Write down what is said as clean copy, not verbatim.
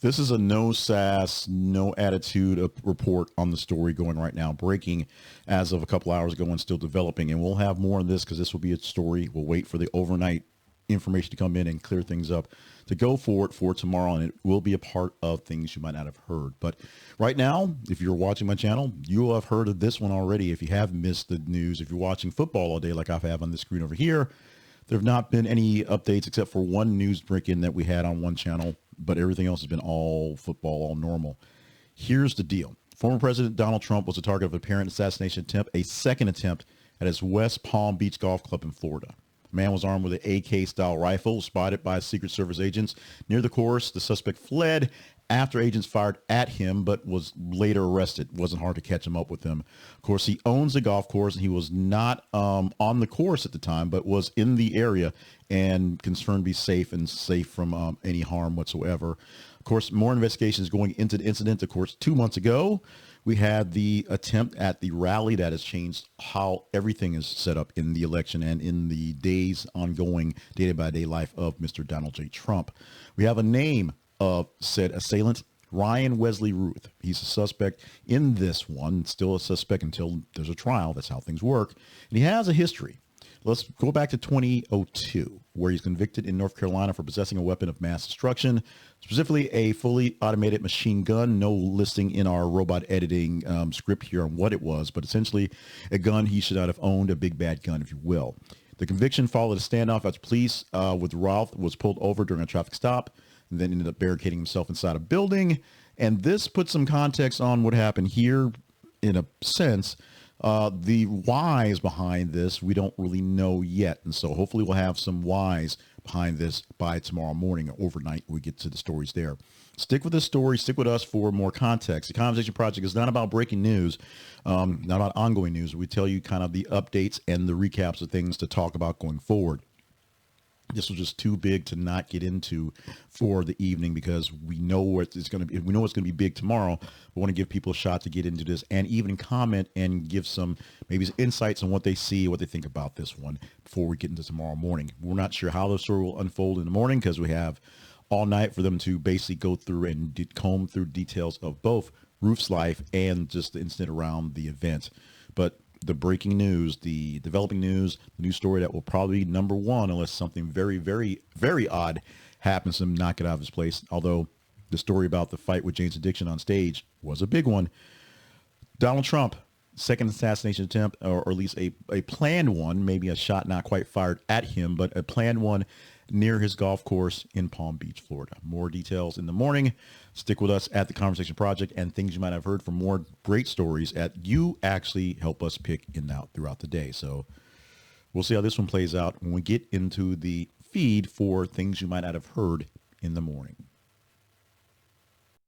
This is a no sass, no attitude report on the story going right now, breaking as of a couple hours ago and still developing. And we'll have more on this because this will be a story. We'll wait for the overnight information to come in and clear things up to go forward for tomorrow. And it will be a part of things you might not have heard. But right now, if you're watching my channel, you will have heard of this one already. If you have missed the news, if you're watching football all day like I have on the screen over here, there have not been any updates except for one news break-in that we had on one channel, but everything else has been all football, all normal. Here's the deal. Former President Donald Trump was the target of an apparent assassination attempt, a second attempt at his West Palm Beach golf club in Florida. A man was armed with an AK-style rifle, spotted by Secret Service agents near the course. The suspect fled after agents fired at him, but was later arrested. It wasn't hard to catch him up with him. Of course, he owns the golf course, and he was not on the course at the time, but was in the area and concerned to be safe from any harm whatsoever. Of course, more investigations going into the incident. Of course, 2 months ago, we had the attempt at the rally that has changed how everything is set up in the election and in the days ongoing day-by-day life of Mr. Donald J. Trump. We have a name of said assailant, Ryan Wesley Routh. He's a suspect in this one, still a suspect until there's a trial. That's how things work. And he has a history. Let's go back to 2002, where he's convicted in North Carolina for possessing a weapon of mass destruction, specifically a fully automated machine gun. No listing in our robot editing script here on what it was, but essentially a gun he should not have owned, a big bad gun, if you will. The conviction followed a standoff after police with Routh was pulled over during a traffic stop, and then ended up barricading himself inside a building. And this puts some context on what happened here in a sense. The whys behind this, we don't really know yet. And so hopefully we'll have some whys behind this by tomorrow morning or overnight. We get to the stories there. Stick with this story. Stick with us for more context. The Conversation Project is not about breaking news, not about ongoing news. We tell you kind of the updates and the recaps of things to talk about going forward. This was just too big to not get into for the evening because we know what it's going to be. We know it's going to be big tomorrow. We want to give people a shot to get into this and even comment and give some maybe insights on what they see, what they think about this one before we get into tomorrow morning. We're not sure how the story will unfold in the morning because we have all night for them to basically go through and comb through details of both Routh's life and just the incident around the event. But the breaking news, the developing news, the news story that will probably be number one unless something very, very, very odd happens to him, knock it out of his place. Although the story about the fight with Jane's Addiction on stage was a big one. Donald Trump, second assassination attempt, or at least a planned one, maybe a shot not quite fired at him, but a planned one near his golf course in Palm Beach, Florida. More details in the morning. Stick with us at the Conversation Project and things you might have heard for more great stories at you actually help us pick in out throughout the day. So we'll see how this one plays out when we get into the feed for things you might not have heard in the morning.